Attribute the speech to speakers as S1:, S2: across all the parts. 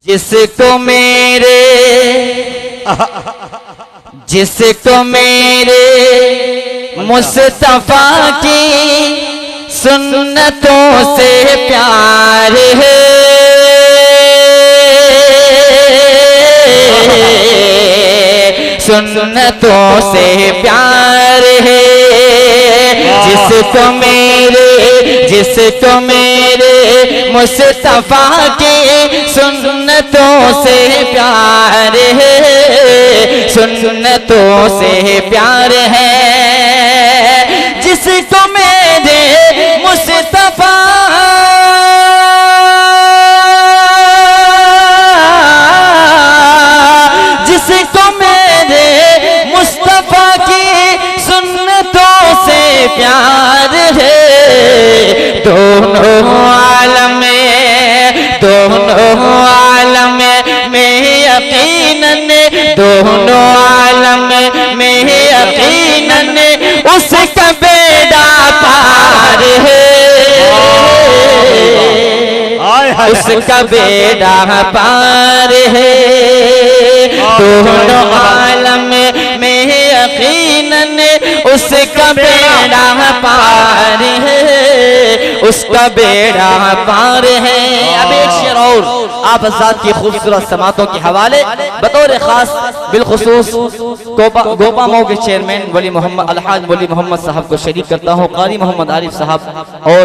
S1: जिसको मेरे मुस्तफा की सुन्नतों से प्यार है, सुन्नतों से प्यार है। जिसको मेरे मुस्तफा की सुन्नतों से प्यार है, सुन्नतों से प्यार है। जिसको मेरे मुस्तफा प्यार है, दोनों आलम में यकीनन, दोनों आलम में यकीनन उसका बेड़ा पार है, उसका बेड़ा पार है। दोनों आलम में यकीनन उसका बेड़ा पार है, उसका बेड़ा पार है। अब एक शेर और आप हज़रात की खूबसूरत समातों के हवाले बतौर खास बिलखुसूस गोपा मऊ के चेयरमैन वली मोहम्मद अलहाज वली मोहम्मद साहब को शरीक करता हूँ, कारी मोहम्मद आरिफ साहब और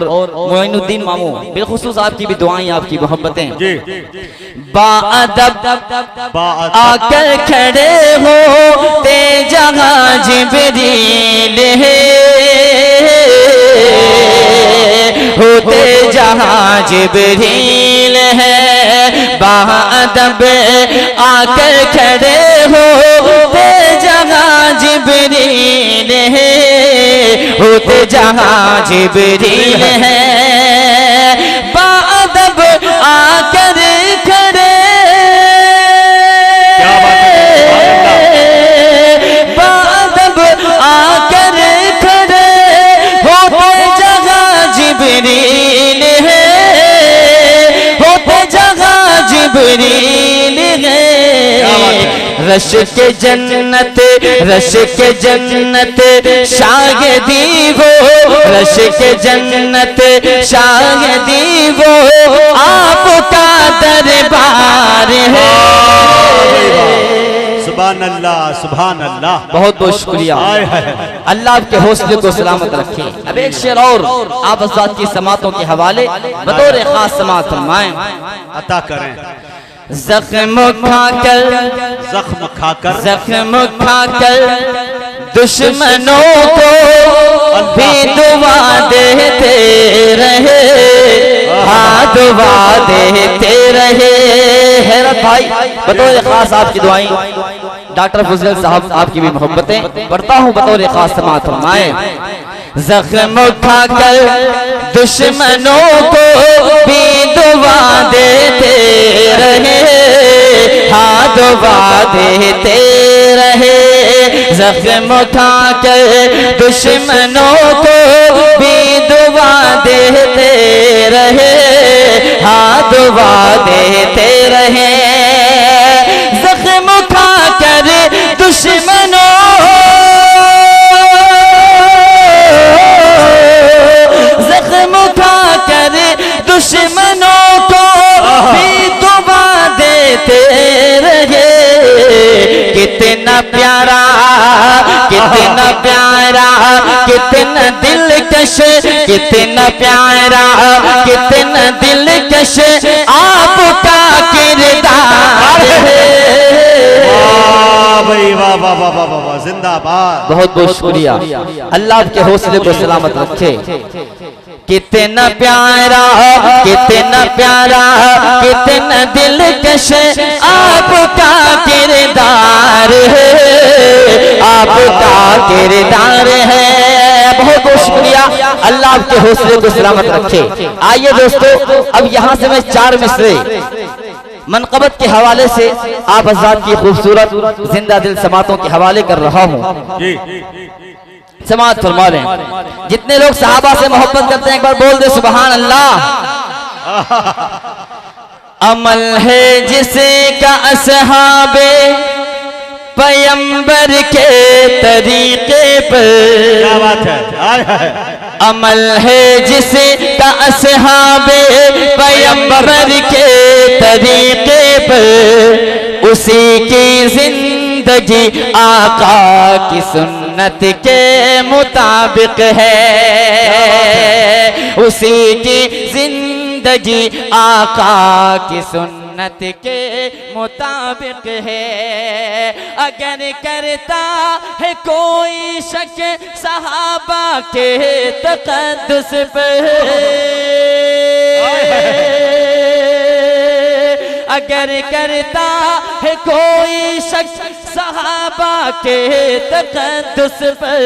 S1: मोइनुद्दीन मामू, बिलखुसूस आपकी भी दुआएं, आपकी मोहब्बतें। बाअदब आकर खड़े हो ते जहाँ जिब्रील है, होते जहाँ जिब्रील है। बाअदब आकर खड़े हो ते जहाँ जिब्रील है, होते जहाँ जिब्रील है। बाअदब आकर खड़े, बाअदब आकर खड़े होते जहाँ जिब्रील है, होते जहाँ जिब्रील है। रश के जन्नत शाहिदी वो, रश के जन्नत शाहिदी वो आपका दरबार है।
S2: सुभान अल्लाह, सुभान अल्लाह।
S1: बहुत बहुत शुक्रिया, अल्लाह आपके हौसले को सलामत रखे। अब एक शेर और आप हज़रात की समातों के हवाले बतौर खास समात फरमाएं,
S2: अता करें।
S1: जख्म खाकर दुश्मनों को भी दुआ देते रहे, हाँ दुआ देते रहे। हैरत भाई बतौर खास आपकी दुआएं, डॉक्टर फजल साहब आपकी भी मोहब्बतें पढ़ता हूँ बतौर खास समात फरमाएं। जख्म उठाकर दुश्मनों को भी दुआ देते रहे, हाँ दुआ देते रहे। जख्म उठाकर दुश्मनों को भी दुआ देते रहे, हाँ दुआ देते रहे। जख्म उठाकर दुश्मनों, दुश्मनों को भी दुआ देते रहे। कितना प्यारा, कितना प्यारा, कितना दिलकश, कितना प्यारा, कितना दिलकश आपका किरदार है।
S2: भाई वाह वाह वाह वाह वाह, जिंदाबाद।
S1: बहुत बहुत शुक्रिया, अल्लाह आपके हौसले को सलामत रखे। कितना प्यारा, कितना प्यारा, कितना दिलकश आपका किरदार है, आपका किरदार है। बहुत बहुत शुक्रिया, अल्लाह आपके हौसले को सलामत रखे। आइए दोस्तों, अब यहाँ से मैं 4 मिसरे मनक़बत के हवाले से आप हज़रात की खूबसूरत जिंदा दिल समातों के हवाले कर रहा हूँ। समात फरमा लें। जितने लोग सहाबा से मोहब्बत करते हैं एक बार बोल दे सुभान अल्लाह। अमल है जिसे का असहाबे पैगंबर के तरीके पर।
S2: क्या बात है, आय हाय।
S1: अमल है जिसे का असहाबे पैगंबर के तरीके पर, उसी की जिंदगी आका की सुन्नत के मुताबिक है। उसी की जिंदगी आका की सुन्नत के मुताबिक है। अगर करता है कोई शक सहाबा के तक़द्दुस पे, अगर करता है कोई शक सहाबा के तक़द्दुस पर,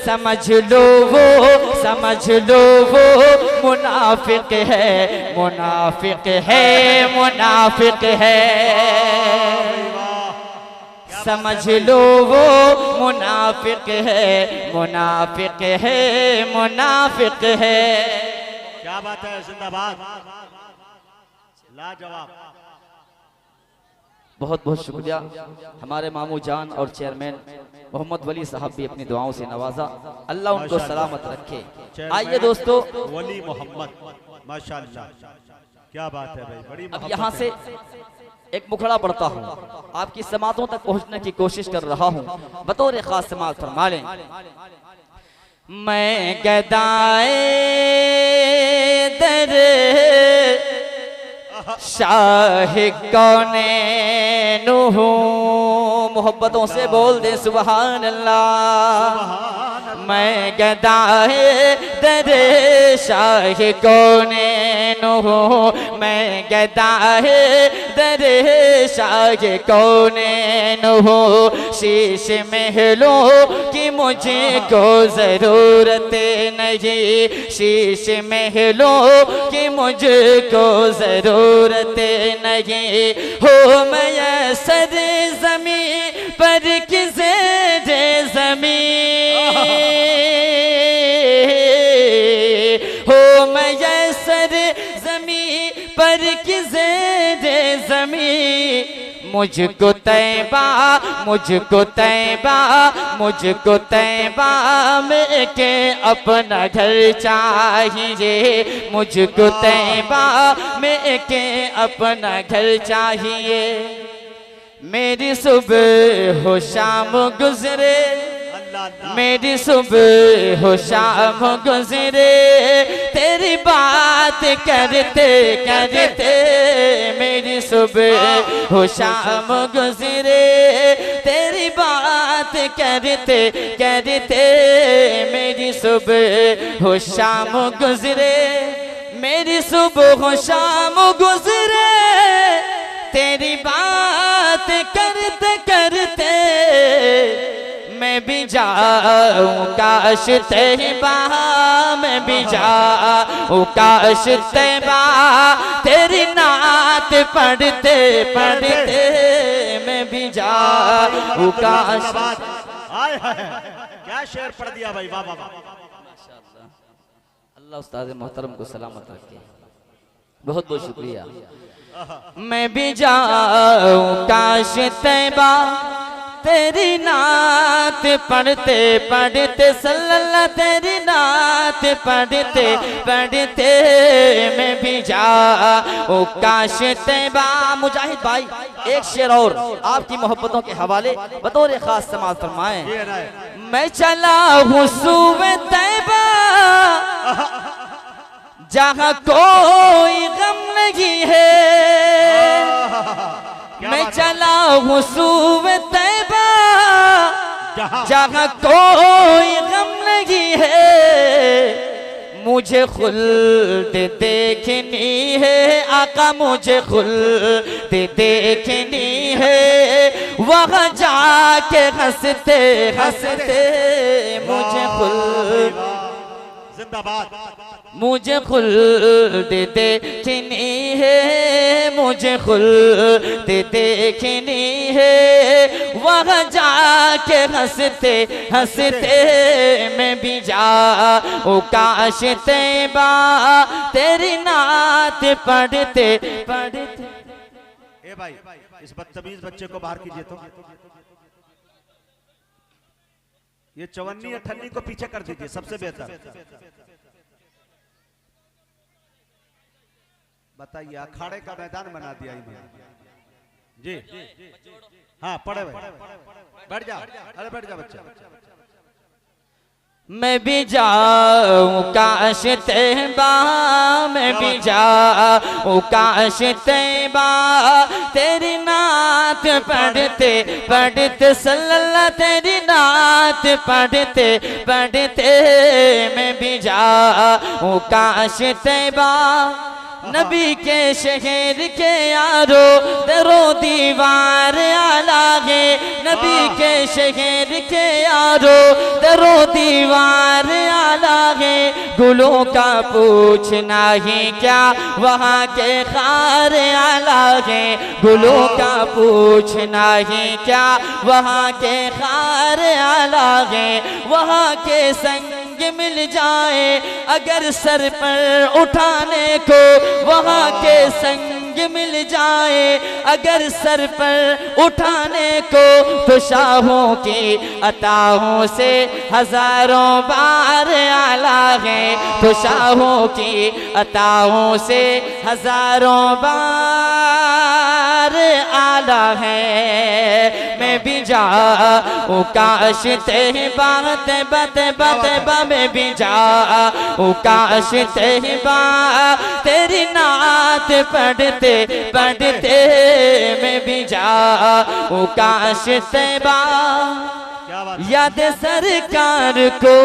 S1: समझ लो वो मुनाफिक है, मुनाफिक है, मुनाफिक है। समझ लो वो मुनाफिक है, मुनाफिक है, मुनाफिक है।
S2: क्या बात है, जिंदाबाद, लाजवाब।
S1: बहुत बहुत शुक्रिया। हमारे मामू जान और चेयरमैन मोहम्मद वली साहब भी अपनी दुआओं से नवाजा, अल्लाह उनको सलामत रखे। आइए दोस्तों,
S2: वली मोहम्मद, माशाअल्लाह, क्या बात है भाई, बड़ी
S1: अब यहाँ से एक मुखड़ा पढ़ता हूँ, आपकी समातों तक पहुँचने की कोशिश कर रहा हूँ। बतौर खास समात फरमा लें। मैं गदाए दर शाह कौनैन हूँ, मोहब्बतों से बोल दे सुभान अल्लाह। मैं गदाए दर शाह कौनैन हूँ, मैं गदाए दर शाह कौनैन हूँ। शीश महलों की मुझको ज़रूरत नहीं, शीश महलों की मुझको ज़रूरत नहीं। हो मैसर ज़मीं पर किसे दे ज़मीं, हो मैसर ज़मीं पर किसे दे ज़मीं। मुझको तैबा, मुझको तैबा, मुझको तैबा में के अपना घर चाहिए, मुझको तैबा में के अपना घर चाहिए। मेरी सुबह हो शाम गुजरे, मेरी सुबह हो शाम गुजरे, तेरी बात करते करते। मेरी सुबह हो शाम गुजरे, तेरी बात करते करते। मेरी सुबह हो शाम गुजरे, मेरी सुबह हो शाम गुजरे, तेरी बात करते करते। मैं भी जाऊं काश तैबा, मैं भी जाऊं काश तैबा, तेरी नात पढ़ते पढ़ते। मैं भी जाऊं काश।
S2: आय हाय, क्या शेर पढ़ दिया भाई, वाह वाह वाह।
S1: अल्लाह उस्ताद मोहतरम को सलामत रखे, बहुत बहुत शुक्रिया। मैं भी जाऊं काश तैबा, तेरी नात पढ़ते पढ़ते सल्लल्लाह, तेरी नात पढ़ते पढ़ते। मैं भी जाऊं काश तैबा। मुजाहिद भाई एक शेर और आपकी मोहब्बतों के हवाले बतौर खास समाअत फरमाएं। मैं चला हूँ सूबे तैबा, जहाँ कोई गम नहीं है। मैं चला हूँ सूबे तैबा, जहाँ कोई गम नहीं है। मुझे खुल्द देखनी है आका, मुझे खुल्द देखनी है। वहाँ जाके हंसते हंसते मुझे खुल्द।
S2: जिंदाबाद,
S1: मुझे खुल्द देखनी है, मुझे खुल्द देखनी है, वहाँ जाके हंसते हंसते मैं भी जाऊं काश तैबा, तेरी नात पढ़ते पढ़ते।
S2: ए भाई, इस बदतमीज बच्चे को बाहर कीजिए। तो ये चवन्नी अठन्नी को पीछे कर दीजिए, सबसे बेहतर। बताइए, अखाड़े का मैदान बना दिया इन्होंने जी। हाँ पढ़े भाई, बैठ जा, अरे बैठ जा बच्चा।
S1: मैं भी जाऊं काश तैबा, मैं भी जाऊं काश तैबा, तेरी नात पढ़ते पढ़ते सल्लल्लाह, तेरी नात पढ़ते पढ़ते मैं भी जाऊं काश तैबा। नबी के शहर के यारो दरो दीवार आला है, नबी के शहर के यारो दरो दीवार आला है, गुलों का पूछना ही क्या वहाँ के खार आला है, गुलों का पूछना ही क्या वहाँ के खार आला है, वहाँ के संग मिल जाए अगर सर पर उठाने को, वहाँ के संग मिल जाए अगर सर पर उठाने को, तो शाहों की अताओं से हजारों बार आला है, तो शाहों की अताओं से हजारों बार आला है। मैं भी जाऊं काश तैबा, तैबा तैबा तैबा, मैं भी जाऊं काश तैबा, तेरी नात पढ़ते पढ़ते मैं भी जाऊं काश तैबा। याद सरकार को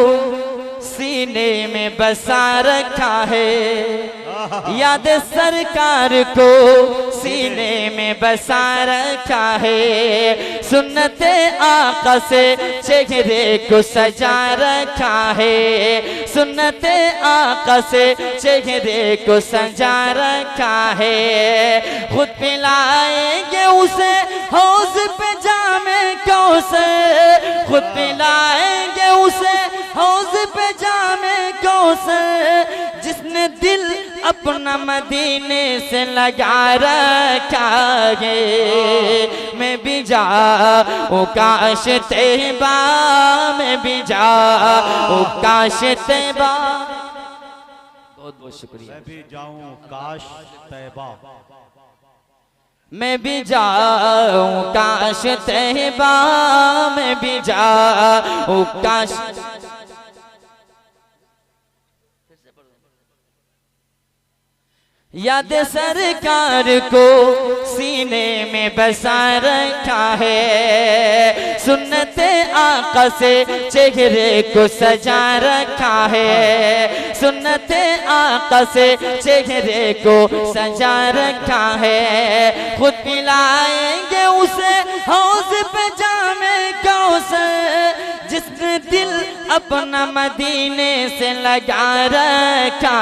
S1: सीने में बसा रखा है, याद सरकार को सीने में बसा रखा है, सुन्नते आका से चेहरे को सजा रखा है, सुन्नते आका से चेहरे को सजा रखा है, खुद पिलाएंगे उसे हौज पे जामे कौसर, खुद पिलाएंगे उसे हौज पे जामे कौसर, जिसने दिल अपना मदीने से लगा रखा है। मैं भी जाऊं काश तैबा, मैं भी जाऊं काश तैबा। बहुत बहुत शुक्रिया।
S2: मैं भी जाऊं काश तैबा,
S1: मैं भी जाऊं काश तैबा, मैं भी जाऊं काश। याद सरकार को सीने में बसा रखा है, सुन्नते आका से चेहरे को सजा रखा है, सुन्नते आका से चेहरे को सजा रखा है, खुद पिलाएंगे उसे हौज पे जामे कौसर, जिसने दिल अपना मदीने से लगा रखा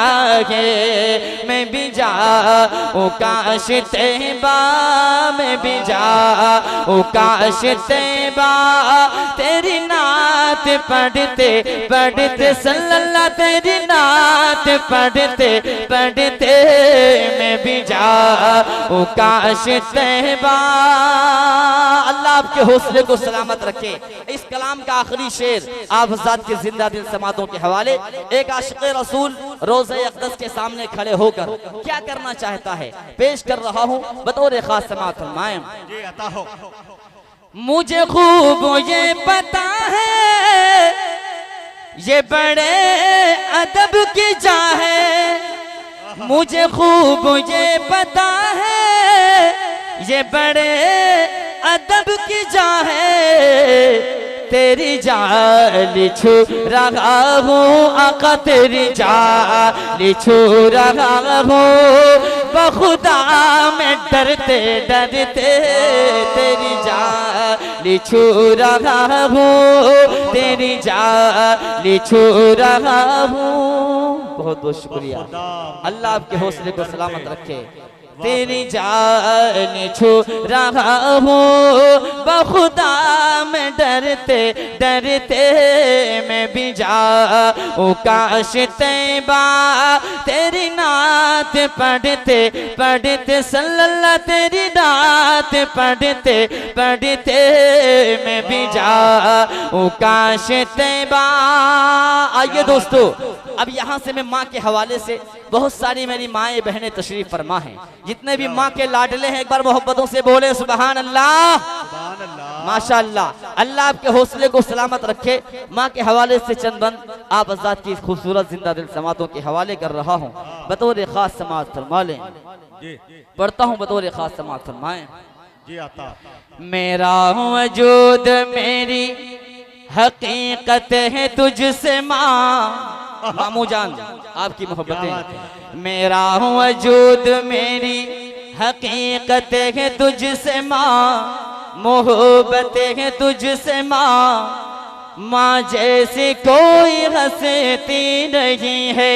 S1: है। मैं भी जाऊं काश तैबा, मैं भी जाऊं काश तैबा, तेरी नात पढ़ते पढ़ते सल्लल्लाह, तेरी नात पढ़ते पढ़ते मैं भी जाऊं काश तैबा। अल्लाह आपके हौसले को सलामत रखे। इस कलाम का आखिरी शेर आप हज़रात के जिंदा दिल समातों के हवाले, एक आशिक़ रसूल रोज़े अक़दस के सामने खड़े होकर क्या करना चाहता है पेश कर रहा हूँ बतौर खास समात फरमाएं। मुझे खूब ये पता है ये बड़े अदब की जा है, मुझे खूब ये पता है ये बड़े अदब की जा है, तेरी जान छू रहा हूँ आका, तेरी जान छू रहा हूँ बखुदा मैं डरते डरते, तेरी जान छू रहा हूँ, तेरी जान छू रहा हूँ। बहुत बहुत शुक्रिया। अल्लाह आपके हौसले को सलामत रखे। तेरी जान छू रहा हूँ बखुदा मैं डरते डरते मैं भी जाऊँ काश तैबा तेरी नात पढ़ते पढ़ते सल्लल्लाह तेरी नात पढ़ते पढ़ते मैं भी जाऊँ काश तैबा। आइए दोस्तों, अब यहाँ से मैं माँ के हवाले से, बहुत सारी मेरी माएँ बहनें तशरीफ फरमा हैं, जितने भी माँ के लाडले हैं एक बार मोहब्बतों से बोले सुभान अल्लाह, माशाअल्लाह। अल्लाह आपके हौसले को सलामत रखे। माँ के हवाले से चंद बंद आप आजाद की खूबसूरत जिंदा दिल समातों के हवाले कर रहा हूँ। बतौर खास समात फरमा लें, पढ़ता हूँ बतौर खास समात फरमाएं। मेरा वजूद मेरी हकीकत है तुझसे माँ, मामू जान आपकी मोहब्बतें। मेरा वजूद मेरी हकीकत है तुझसे माँ, मोहब्बतें हैं तुझसे माँ, माँ जैसी कोई हंसती नहीं है,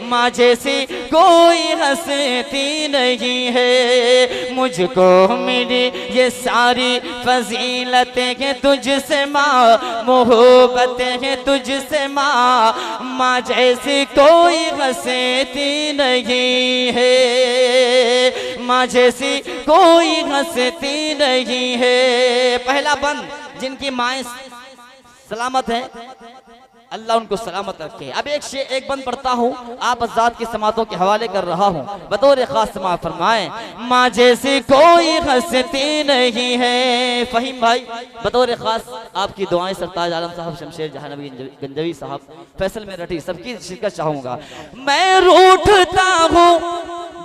S1: माँ जैसी कोई हंसती नहीं है। मुझको मेरी ये सारी फजीलतें हैं तुझसे माँ, मोहब्बतें हैं तुझसे माँ, माँ जैसी कोई हंसती नहीं है, माँ जैसी कोई हंसती नहीं है। पहला बंद जिनकी माएँ सलामत है अल्लाह उनको सलामत रखे। अब एक बंद पढ़ता हूँ, आप आजाद की समातों के हवाले कर रहा हूँ। बतौर खास समात फरमाएं, माँ जैसी कोई हंसती नहीं है। फहीम भाई बतौर खास आपकी दुआएं सरताज आलम साहब, शमशेर जहां नबी गंजवी साहब, फैसल में रटी, सबकी शिरकत चाहूंगा। मैं रूठता हूँ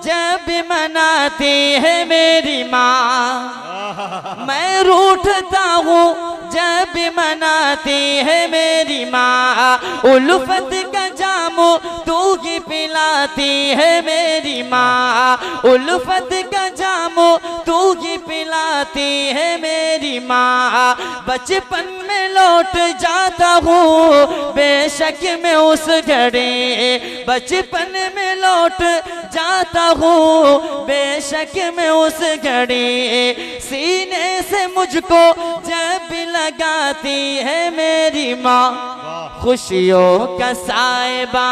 S1: जब मनाती है मेरी माँ, मैं रूठता हूँ जब मनाती है मेरी माँ, उल्फत का जामो तू ही पिलाती है मेरी माँ, उल्फत का जामो तू ही पिलाती है मेरी माँ। बचपन में लौट जाता हूँ बेशक मैं उस घड़ी, बचपन में लौट जाता हूँ बेशक मैं उस घड़ी, सीने से मुझको जब लगाती है मेरी माँ, खुशियों का साइबा,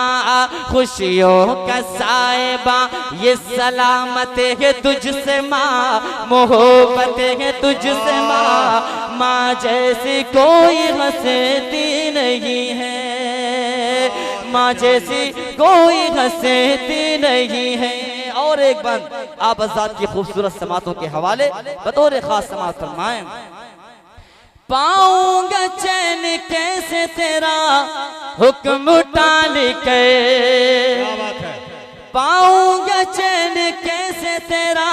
S1: खुशियों का साइबा, ये सलामत है तुझसे माँ, मोहब्बत है तुझसे माँ, माँ जैसी कोई हंसती नहीं है, माँ जैसी कोई हंसती नहीं है। और एक बंद आप आजाद की खूबसूरत समातों के हवाले बतौर खास समात फरमाएं। पाऊंगा चैन कैसे तेरा हुक्म टाल के, पाऊंगा चैन कैसे तेरा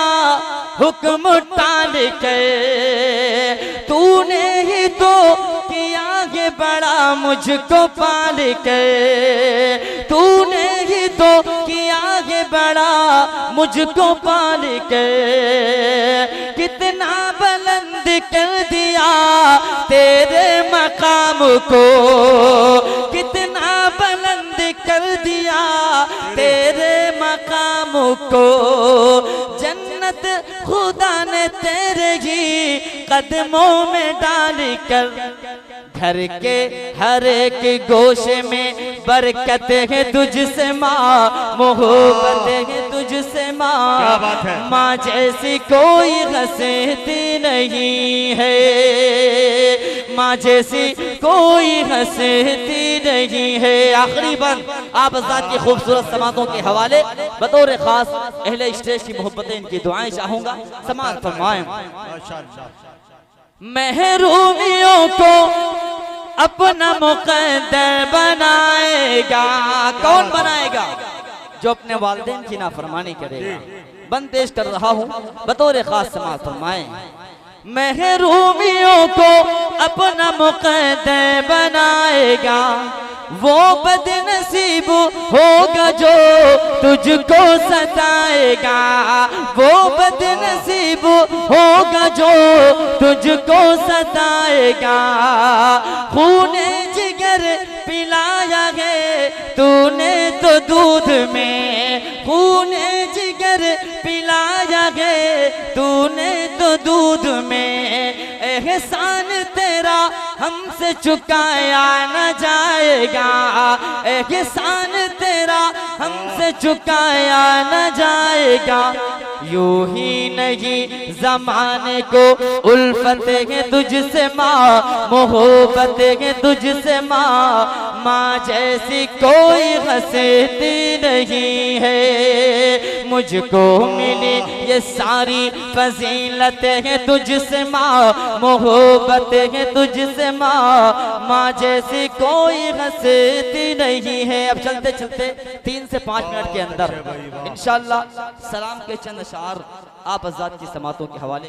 S1: हुक्म टाल के, तूने ही तो किया ये बड़ा मुझको पाल के, तूने ही तो किया ये बड़ा मुझको पाल के, कितना बुलंद कर दिया तेरे मकाम को, कितना बुलंद कर दिया तेरे मकाम को, जन्नत खुदा ने तेरे ही कदमों में डाल कर, घर के हर एक गोशे में बरकत है तुझसे माँ, मोहब्बत है तुझसे माँ, माँ जैसी कोई हंसती नहीं है, माँ जैसी कोई हंसती नहीं है। आखिरी बंद आप आजाद की खूबसूरत समातों के हवाले बतौर खास अहले स्टेज की मोहब्बतें इनकी दुआएं चाहूंगा, समात फरमाएं। महरूमियों को अपना मुक़द्दर बनाएगा, कौन बनाएगा? जो अपने वालिदैन की नाफरमानी करेगा। बंद पेश कर रहा हूँ बतौर खास समात फरमाएं। महरूमियों को अपना मुक़द्दर बनाएगा, वो बदनसीब होगा जो तुझको सताएगा, वो बदनसीब होगा जो तुझको सताएगा, खूने जिगर पिलाया है तूने तो दूध में, खून जिगर पिलाया है तूने तो दूध में, एहसान तेरा हमसे चुकाया न जाएगा, एहसान तेरा हमसे चुकाया न जाएगा। यूं ही नहीं ज़माने को उल्फत है तुझसे माँ, मोहब्बत है तुझसे माँ, माँ जैसी कोई हंसती नहीं है। मुझको मिली ये सारी फजीलतें हैं तुझसे माँ, मोहब्बत है तुझसे माँ, माँ जैसी कोई हंसती नहीं है। अब चलते चलते 3 से 5 मिनट के अंदर इंशाअल्लाह सलाम के चंद अशार आप आजाद की समातों के हवाले।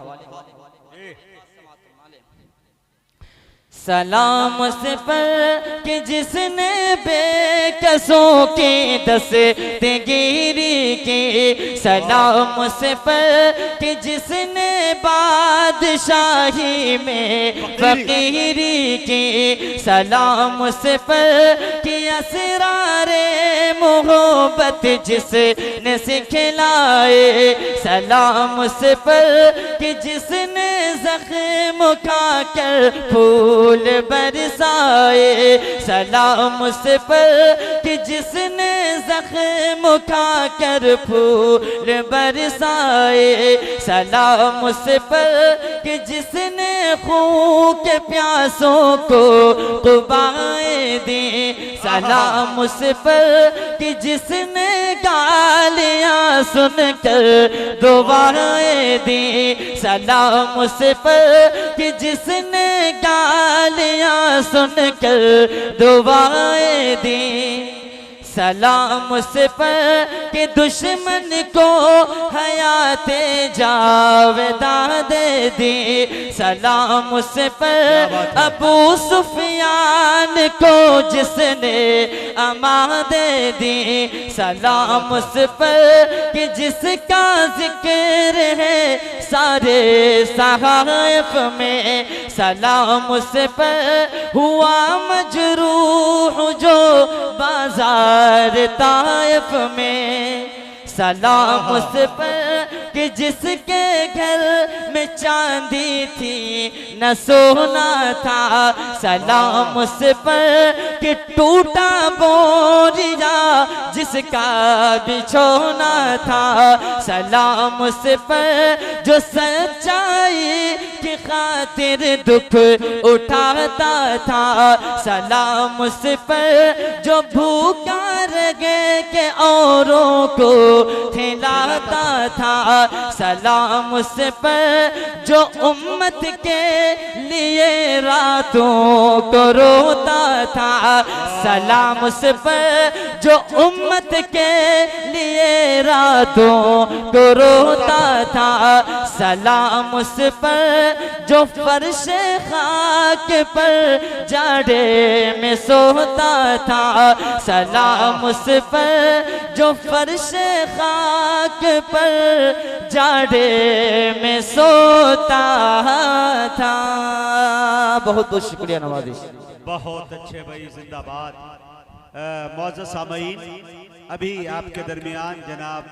S1: सलाम से पर कि जिसने बेकसों की दस्तगीरी की, सलाम से पर कि जिसने बादशाही में फकीरी की, सलाम से पर कि असरारे मोहब्बत जिसने सिखलाए, सलाम से पर कि जिसने जख्म खाकर फूल बरसाए, सलाम से पर कि जिसने जख्म खाकर फूल बरसाए, सलाम से पर कि जिसने खून के प्यासों को कुबाएं दी, सलाम से पर कि जिसने गालियां सुनकर दुआएं दी, सलाम से पर कि जिसने गालियां सुनकर दुआएं दी, सलाम से पर कि दुश्मन को हयाते जावेदा दे दी, सलाम से पर अबू सुफियान को जिसने अमा दे दी, सलाम से पर कि जिसका जिक्र है सारे सहाइफ में, सलाम से पर हुआ मजरूह जो बाजार ताइफ में, सलाम से पर कि जिसके घर में चांदी थी न सोना था, सलाम से पर कि टूटा बोरिया जिसका बिछोना था, सलाम से पर जो सच्चाई की खातिर दुख उठाता था, सलाम से पर जो भूखा रगे के औरों को खिलाता था, सलाम से पर जो उम्मत के लिए रातों को रोता था, सलाम से पर जो उम्मत के लिए रातों को रोता था, सलाम से पर जो फर्श खाक पर जाड़े में सोता था, सलाम से पर जो फर्श खाक पर जाड़े में सोता था। बहुत बहुत शुक्रिया नवाज़िश।
S2: बहुत अच्छे भाई, जिंदाबाद। मौजूद सामईन, अभी आपके दरमियान जनाब